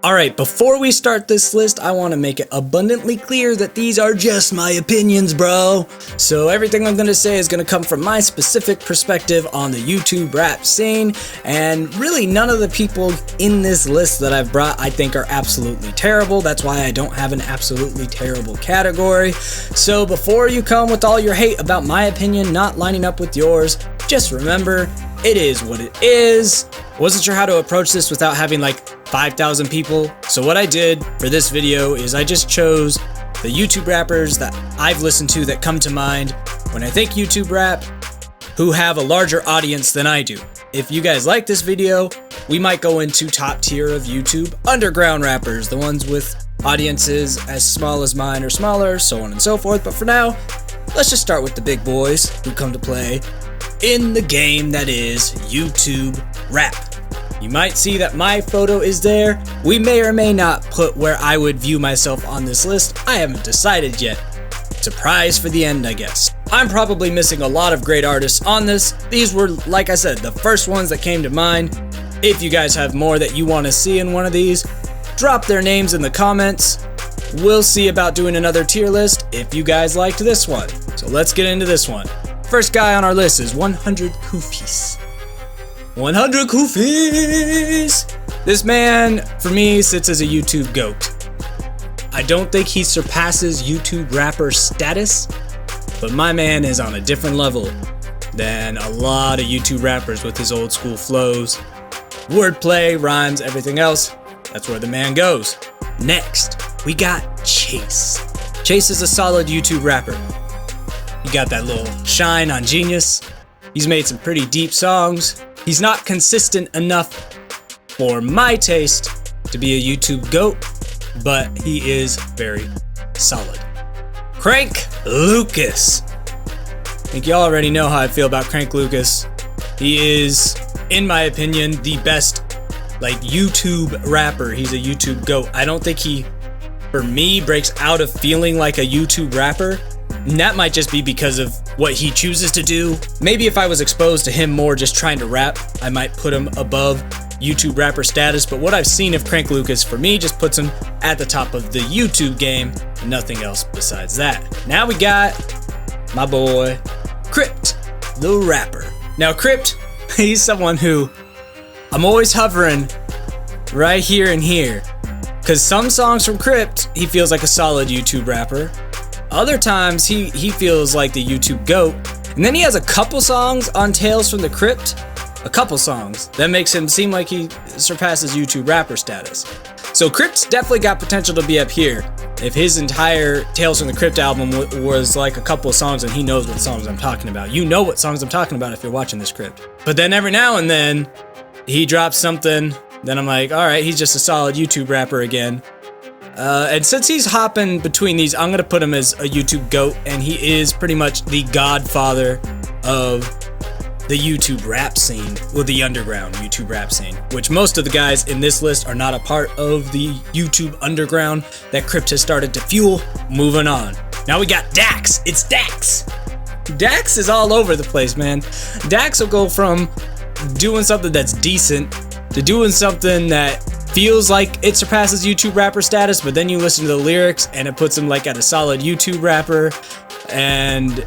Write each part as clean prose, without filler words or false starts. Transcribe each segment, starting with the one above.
Alright, before we start this list, I want to make it abundantly clear that these are just my opinions, bro. So everything I'm going to say is going to come from my specific perspective on the YouTube rap scene, and really none of the people in this list that I've brought I think are absolutely terrible. That's why I don't have an absolutely terrible category. So before you come with all your hate about my opinion not lining up with yours, just remember, it is what it is. Wasn't sure how to approach this without having like 5,000 people. So what I did for this video is I just chose the YouTube rappers that I've listened to that come to mind when I think YouTube rap, who have a larger audience than I do. If you guys like this video, we might go into top tier of YouTube underground rappers, the ones with audiences as small as mine or smaller, so on and so forth. But for now, let's just start with the big boys who come to play in the game that is YouTube rap. You might see that my photo is there. We may or may not put where I would view myself on this list. I haven't decided yet. Surprise for the end, I guess. I'm probably missing a lot of great artists on this. These were, like I said, the first ones that came to mind. If you guys have more that you want to see in one of these, drop their names in the comments. We'll see about doing another tier list if you guys liked this one. So let's get into this one. First guy on our list is 100 Kufis. 100 Kufis! This man, for me, sits as a YouTube GOAT. I don't think he surpasses YouTube rapper status, but my man is on a different level than a lot of YouTube rappers with his old school flows. Wordplay, rhymes, everything else, that's where the man goes. Next, we got Chase. Chase is a solid YouTube rapper. He got that little shine on Genius. He's made some pretty deep songs. He's not consistent enough for my taste to be a YouTube GOAT, but he is very solid. Crank Lucas. I think y'all already know how I feel about Crank Lucas. He is, in my opinion, the best YouTube rapper. He's a YouTube GOAT. I don't think he, for me, breaks out of feeling like a YouTube rapper. And that might just be because of what he chooses to do. Maybe if I was exposed to him more just trying to rap, I might put him above YouTube rapper status. But what I've seen of Crank Lucas, for me, just puts him at the top of the YouTube game. Nothing else besides that. Now we got my boy, Crypt, the rapper. Now Crypt, he's someone who I'm always hovering right here and here. Because some songs from Crypt, he feels like a solid YouTube rapper. Other times, he feels like the YouTube GOAT. And then he has a couple songs on Tales from the Crypt. A couple songs. That makes him seem like he surpasses YouTube rapper status. So Crypt's definitely got potential to be up here. If his entire Tales from the Crypt album was like a couple of songs and he knows what songs I'm talking about. You know what songs I'm talking about if you're watching this Crypt. But then every now and then, he drops something. Then I'm like, alright, he's just a solid YouTube rapper again. And since he's hopping between these, I'm going to put him as a YouTube GOAT, and he is pretty much the godfather of the YouTube rap scene, well, the underground YouTube rap scene, which most of the guys in this list are not a part of the YouTube underground that Crypt has started to fuel. Moving on. Now we got Dax. It's Dax. Dax is all over the place, man. Dax will go from doing something that's decent to doing something that feels like it surpasses YouTube rapper status, but then you listen to the lyrics and it puts him like at a solid YouTube rapper. And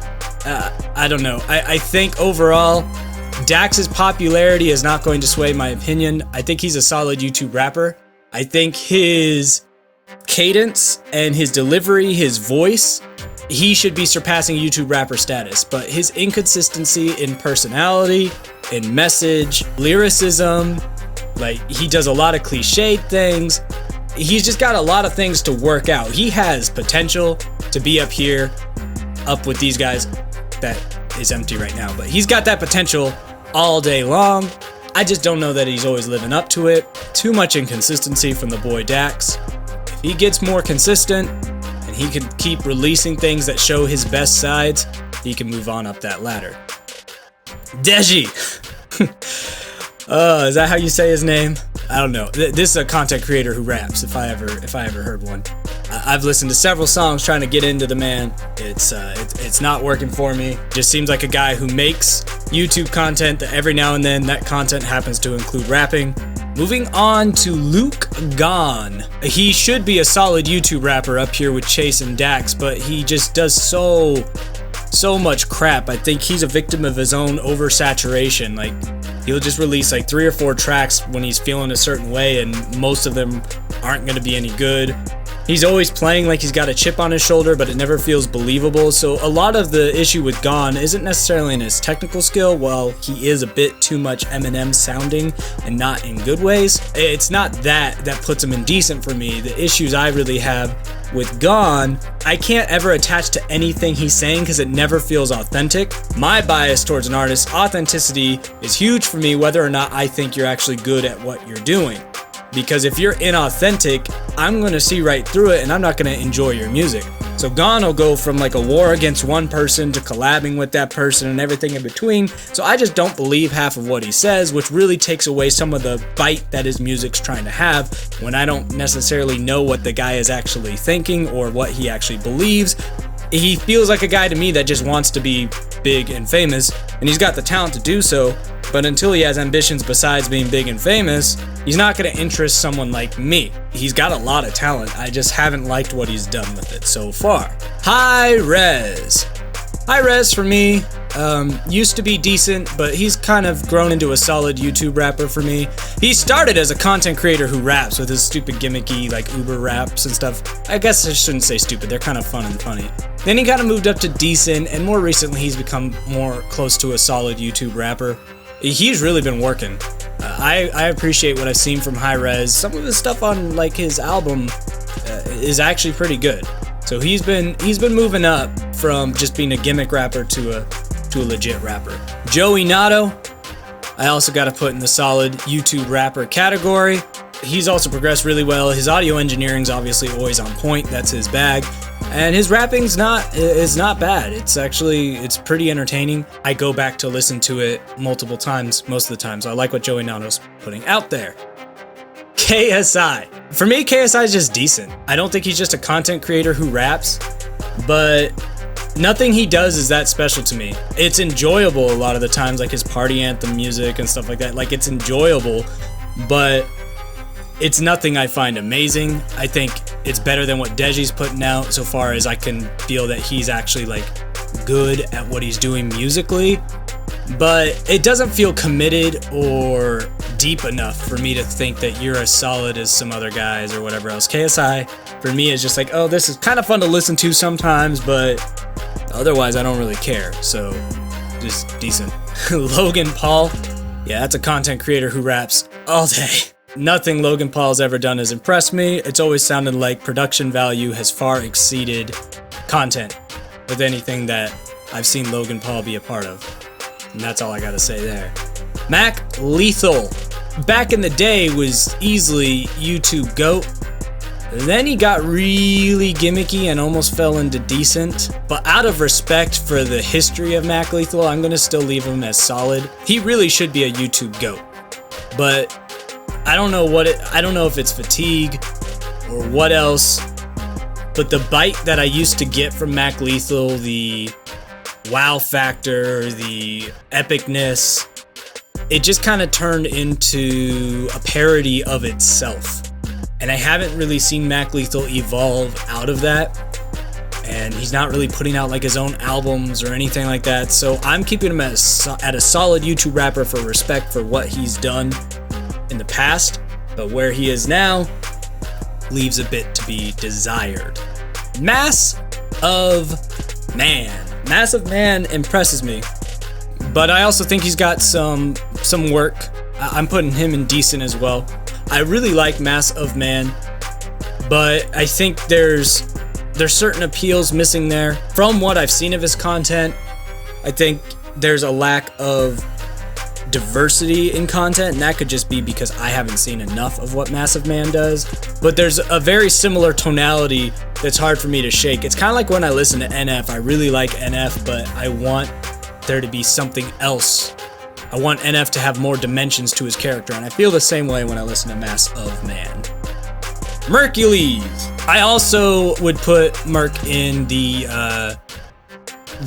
I don't know. I think overall, Dax's popularity is not going to sway my opinion. I think he's a solid YouTube rapper. I think his cadence and his delivery, his voice, he should be surpassing YouTube rapper status. But his inconsistency in personality, in message, lyricism, he does a lot of cliched things. He's just got a lot of things to work out. He has potential to be up here, up with these guys that is empty right now. But he's got that potential all day long. I just don't know that he's always living up to it. Too much inconsistency from the boy Dax. If he gets more consistent and he can keep releasing things that show his best sides, he can move on up that ladder. Deji. Is that how you say his name? I don't know. This is a content creator who raps, if I ever heard one. I've listened to several songs trying to get into the man. It's not working for me. Just seems like a guy who makes YouTube content that every now and then that content happens to include rapping. Moving on to Luke Gone. He should be a solid YouTube rapper up here with Chase and Dax, but he just does so much crap. I think he's a victim of his own oversaturation. Like, he'll just release like 3 or 4 tracks when he's feeling a certain way, and most of them aren't going to be any good. He's always playing like he's got a chip on his shoulder, but it never feels believable. So a lot of the issue with Gone isn't necessarily in his technical skill. While he is a bit too much Eminem sounding and not in good ways, it's not that puts him indecent for me. The issues I really have with Gone, I can't ever attach to anything he's saying because it never feels authentic. My bias towards an artist, authenticity is huge for me, whether or not I think you're actually good at what you're doing. Because if you're inauthentic, I'm gonna see right through it and I'm not gonna enjoy your music. So Gone will go from like a war against one person to collabing with that person and everything in between. So I just don't believe half of what he says, which really takes away some of the bite that his music's trying to have when I don't necessarily know what the guy is actually thinking or what he actually believes. He feels like a guy to me that just wants to be big and famous, and he's got the talent to do so, but until he has ambitions besides being big and famous, he's not going to interest someone like me. He's got a lot of talent, I just haven't liked what he's done with it so far. High Res. High Res for me, used to be decent, but he's kind of grown into a solid YouTube rapper for me. He started as a content creator who raps with his stupid gimmicky like Uber raps and stuff. I guess I shouldn't say stupid, they're kind of fun and funny. Then he kind of moved up to decent, and more recently he's become more close to a solid YouTube rapper. He's really been working. I appreciate what I've seen from High Res. Some of his stuff on like his album is actually pretty good. So he's been moving up from just being a gimmick rapper to a legit rapper. Joey Nato, I also got to put in the solid YouTube rapper category. He's also progressed really well. His audio engineering's obviously always on point. That's his bag. And his rapping's not bad. It's pretty entertaining. I go back to listen to it multiple times most of the time. So I like what Joey Nato's putting out there. KSI. For me, KSI is just decent. I don't think he's just a content creator who raps, but nothing he does is that special to me. It's enjoyable a lot of the times, like his party anthem music and stuff like that. Like, it's enjoyable, but it's nothing I find amazing. I think it's better than what Deji's putting out so far as I can feel that he's actually like good at what he's doing musically, but it doesn't feel committed or deep enough for me to think that you're as solid as some other guys or whatever else. KSI for me is just like, oh, this is kind of fun to listen to sometimes, but otherwise I don't really care. So just decent. Logan Paul, yeah, that's a content creator who raps all day. Nothing Logan Paul's ever done has impressed me. It's always sounded like production value has far exceeded content with anything that I've seen Logan Paul be a part of. And that's all I gotta say there. Mac Lethal. Back in the day was easily YouTube GOAT. Then he got really gimmicky and almost fell into decent. But out of respect for the history of Mac Lethal, I'm gonna still leave him as solid. He really should be a YouTube GOAT. But I don't know if it's fatigue or what else, but the bite that I used to get from Mac Lethal, the wow factor, the epicness, it just kind of turned into a parody of itself. And I haven't really seen Mac Lethal evolve out of that. And he's not really putting out like his own albums or anything like that. So I'm keeping him at a solid YouTube rapper for respect for what he's done in the past, but where he is now leaves a bit to be desired. Mass of Man. Mass of Man impresses me, but I also think he's got some work. I'm putting him in decent as well. I really like Mass of Man, but I think there's certain appeals missing there. From what I've seen of his content, I think there's a lack of diversity in content, and that could just be because I haven't seen enough of what Massive Man does. But there's a very similar tonality that's hard for me to shake. It's kind of like when I listen to NF. I really like NF, but I want there to be something else. I want NF to have more dimensions to his character, and I feel the same way when I listen to Mass of Man. Mercules. I also would put Merc in the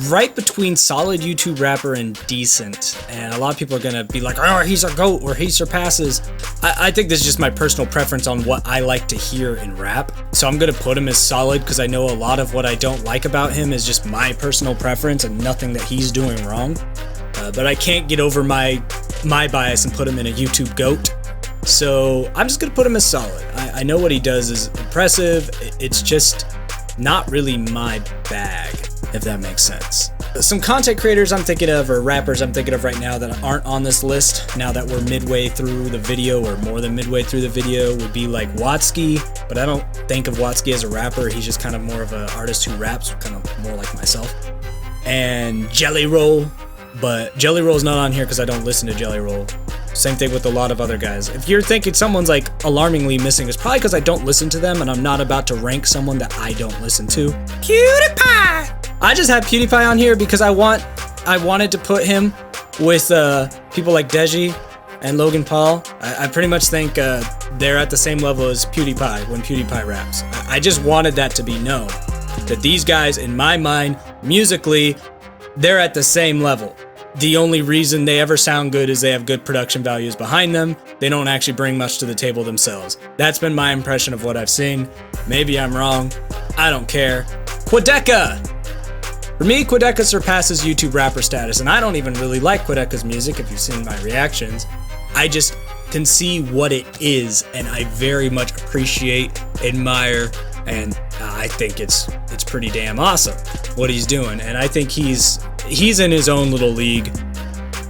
right between solid YouTube rapper and decent. And a lot of people are gonna be like, oh, he's a GOAT or he surpasses. I think this is just my personal preference on what I like to hear in rap. So I'm gonna put him as solid because I know a lot of what I don't like about him is just my personal preference and nothing that he's doing wrong. But I can't get over my bias and put him in a YouTube GOAT. So I'm just gonna put him as solid. I know what he does is impressive. It's just not really my bag, if that makes sense. Some content creators I'm thinking of, or rappers I'm thinking of right now that aren't on this list, now that we're midway through the video, or more than midway through the video, would be like Watsky, but I don't think of Watsky as a rapper. He's just kind of more of an artist who raps, kind of more like myself. And Jelly Roll, but Jelly Roll's not on here because I don't listen to Jelly Roll. Same thing with a lot of other guys. If you're thinking someone's like alarmingly missing, it's probably because I don't listen to them and I'm not about to rank someone that I don't listen to. PewDiePie! I just have PewDiePie on here because I wanted to put him with people like Deji and Logan Paul. I pretty much think they're at the same level as PewDiePie when PewDiePie raps. I just wanted that to be known, that these guys, in my mind, musically, they're at the same level. The only reason they ever sound good is they have good production values behind them. They don't actually bring much to the table themselves. That's been my impression of what I've seen. Maybe I'm wrong. I don't care. Quadeca! For me, Quadeca surpasses YouTube rapper status, and I don't even really like Quadeca's music if you've seen my reactions. I just can see what it is, and I very much appreciate, admire, and I think it's pretty damn awesome what he's doing. And I think he's in his own little league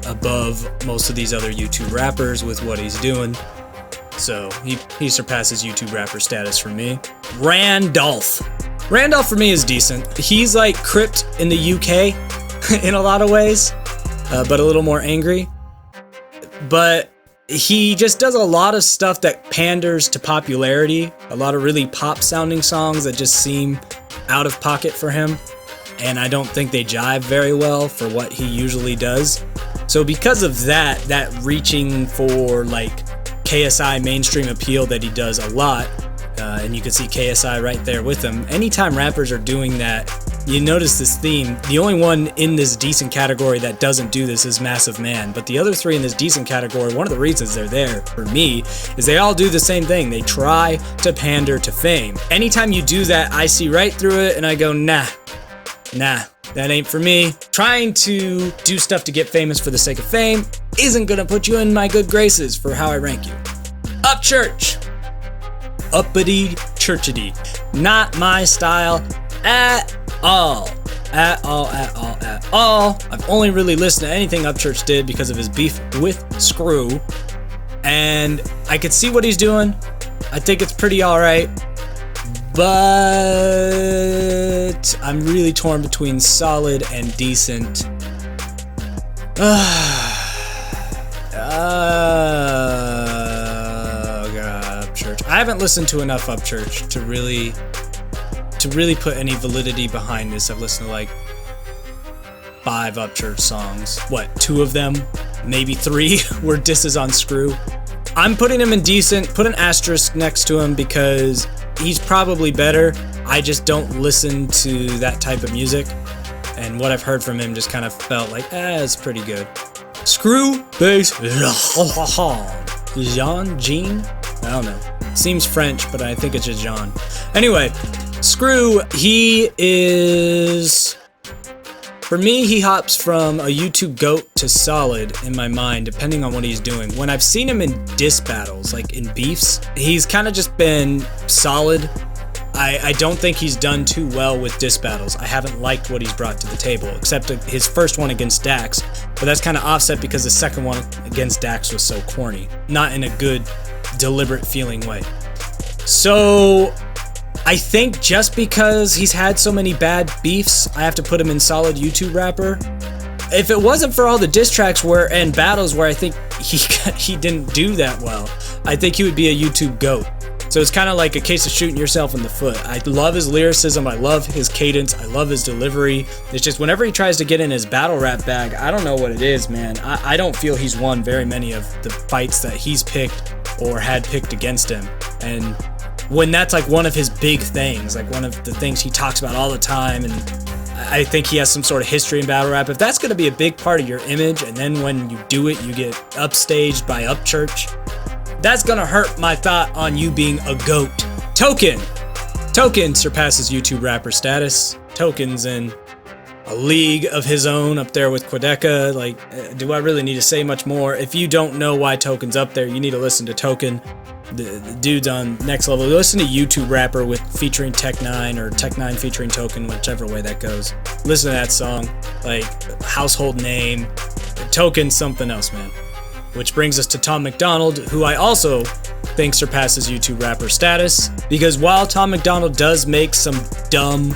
above most of these other YouTube rappers with what he's doing. So he surpasses YouTube rapper status for me. Randolph for me is decent. He's like Crypt in the UK in a lot of ways, but a little more angry. But he just does a lot of stuff that panders to popularity, a lot of really pop sounding songs that just seem out of pocket for him, and I don't think they jive very well for what he usually does. So because of that reaching for like KSI mainstream appeal that he does a lot, and you can see KSI right there with him. Anytime rappers are doing that, you notice this theme. The only one in this decent category that doesn't do this is Massive Man, but the other three in this decent category, one of the reasons they're there for me is they all do the same thing. They try to pander to fame. Anytime you do that, I see right through it and I go, nah, that ain't for me. Trying to do stuff to get famous for the sake of fame isn't gonna put you in my good graces for how I rank you. Upchurch. Uppity churchity. Not my style at all. At all. I've only really listened to anything Upchurch did because of his beef with Screw. And I could see what he's doing. I think it's pretty alright. But I'm really torn between solid and decent. Upchurch. I haven't listened to enough Upchurch to really put any validity behind this. I've listened to like 5 Upchurch songs. 2 of them, maybe 3 were disses on Screw. I'm putting him in decent. Put an asterisk next to him because he's probably better. I just don't listen to that type of music, and what I've heard from him just kind of felt like, it's pretty good. Screw bass. Jean? I don't know. Seems French, but I think it's just Jean. Anyway, Screw, he is... For me, he hops from a YouTube GOAT to solid in my mind, depending on what he's doing. When I've seen him in diss battles, like in beefs, he's kind of just been solid. I don't think he's done too well with diss battles. I haven't liked what he's brought to the table, except his first one against Dax, but that's kind of offset because the second one against Dax was so corny. Not in a good, deliberate feeling way. So I think just because he's had so many bad beefs, I have to put him in solid YouTube rapper. If it wasn't for all the diss tracks and battles where I think he didn't do that well, I think he would be a YouTube GOAT. So it's kind of like a case of shooting yourself in the foot. I love his lyricism, I love his cadence, I love his delivery. It's just whenever he tries to get in his battle rap bag, I don't know what it is, man. I don't feel he's won very many of the fights that he's picked or had picked against him. And when that's like one of his big things, like one of the things he talks about all the time, and I think he has some sort of history in battle rap. If that's going to be a big part of your image, and then when you do it, you get upstaged by Upchurch, that's going to hurt my thought on you being a GOAT. Token surpasses YouTube rapper status. Token's in a league of his own up there with Quedeca. Like, do I really need to say much more? If you don't know why Token's up there, you need to listen to Token. The dude's on next level. Listen to YouTube rapper featuring Tech9 or Tech9 featuring Token, whichever way that goes. Listen to that song, like household name. Token's something else, man. Which brings us to Tom Macdonald, who I also think surpasses YouTube rapper status, because while Tom Macdonald does make some dumb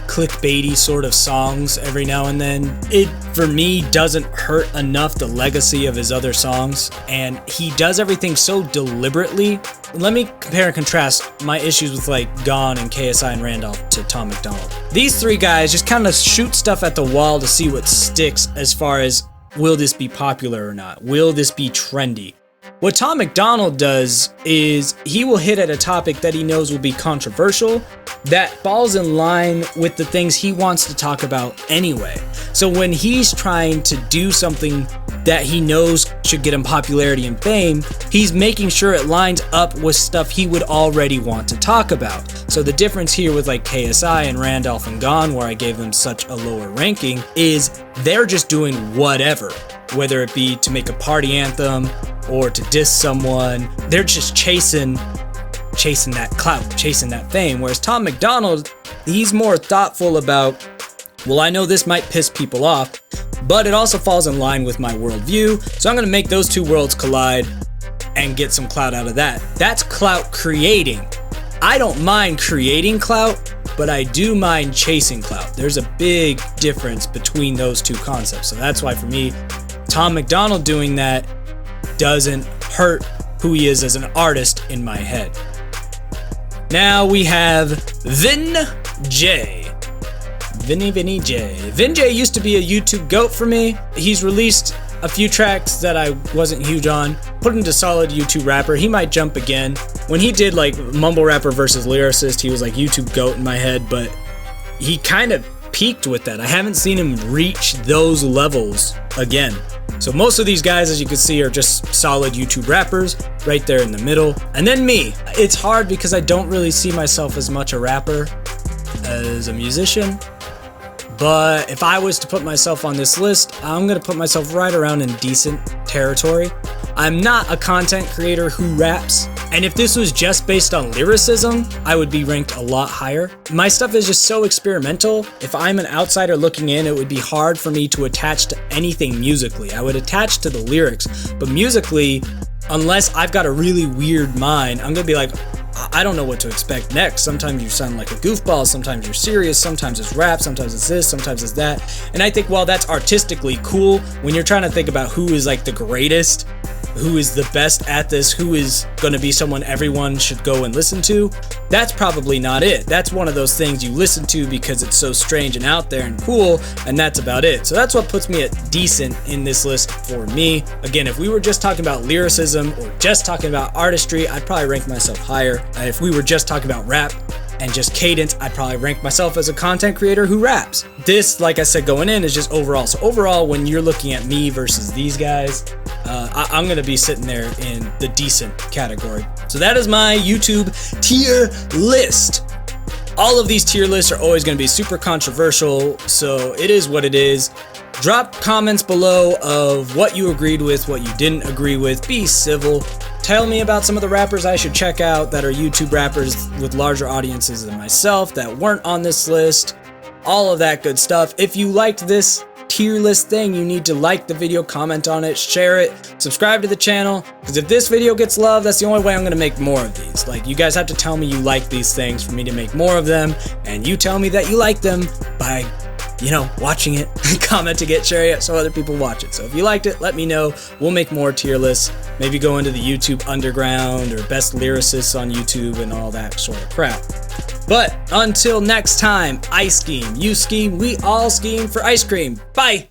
clickbaity sort of songs every now and then, it for me doesn't hurt enough the legacy of his other songs, and he does everything so deliberately. Let me compare and contrast my issues with like Gone and KSI and Randolph to Tom Macdonald. These three guys just kind of shoot stuff at the wall to see what sticks as far as, will this be popular or not? Will this be trendy? What Tom Macdonald does is he will hit at a topic that he knows will be controversial, that falls in line with the things he wants to talk about anyway. So when he's trying to do something that he knows should get him popularity and fame, he's making sure it lines up with stuff he would already want to talk about. So the difference here with like KSI and Randolph and Gone, where I gave them such a lower ranking, is they're just doing whatever, whether it be to make a party anthem or to diss someone. They're just chasing that clout, chasing that fame. Whereas Tom Macdonald, he's more thoughtful about, well, I know this might piss people off, but it also falls in line with my worldview, so I'm gonna make those two worlds collide and get some clout out of that. That's clout creating. I don't mind creating clout, but I do mind chasing clout. There's a big difference between those two concepts. So that's why for me, Tom Macdonald doing that doesn't hurt who he is as an artist in my head. Now we have Vin J. Vinny J. Vin J used to be a YouTube GOAT for me. He's released a few tracks that I wasn't huge on. Put him to solid YouTube rapper. He might jump again. When he did like mumble rapper versus lyricist, he was like YouTube GOAT in my head, but he kind of peaked with that. I haven't seen him reach those levels again. So most of these guys, as you can see, are just solid YouTube rappers right there in the middle. And then me. It's hard because I don't really see myself as much a rapper as a musician. But if I was to put myself on this list, I'm going to put myself right around in decent territory. I'm not a content creator who raps, and if this was just based on lyricism, I would be ranked a lot higher. My stuff is just so experimental. If I'm an outsider looking in, it would be hard for me to attach to anything musically. I would attach to the lyrics, but musically, unless I've got a really weird mind, I'm going to be like, I don't know what to expect next. Sometimes you sound like a goofball, sometimes you're serious, sometimes it's rap, sometimes it's this, sometimes it's that. And I think while that's artistically cool, when you're trying to think about who is like the greatest, who is the best at this, who is going to be someone everyone should go and listen to, that's probably not it. That's one of those things you listen to because it's so strange and out there and cool, and that's about it. So that's what puts me at decent in this list for me. Again, if we were just talking about lyricism or just talking about artistry, I'd probably rank myself higher. If we were just talking about rap and just cadence, I'd probably rank myself as a content creator who raps. This, like I said, going in is just overall. So overall, when you're looking at me versus these guys, I'm going to be sitting there in the decent category. So that is my YouTube tier list. All of these tier lists are always going to be super controversial, so it is what it is. Drop comments below of what you agreed with, what you didn't agree with. Be civil. Tell me about some of the rappers I should check out that are YouTube rappers with larger audiences than myself that weren't on this list. All of that good stuff. If you liked this tier list thing, you need to like the video, comment on it, share it, subscribe to the channel, because if this video gets love, that's the only way I'm going to make more of these. Like, you guys have to tell me you like these things for me to make more of them, and you tell me that you like them by, you know, watching it, commenting it, sharing it so other people watch it. So if you liked it, let me know. We'll make more tier lists. Maybe go into the YouTube Underground or best lyricists on YouTube and all that sort of crap. But until next time, I scheme, you scheme, we all scheme for ice cream. Bye!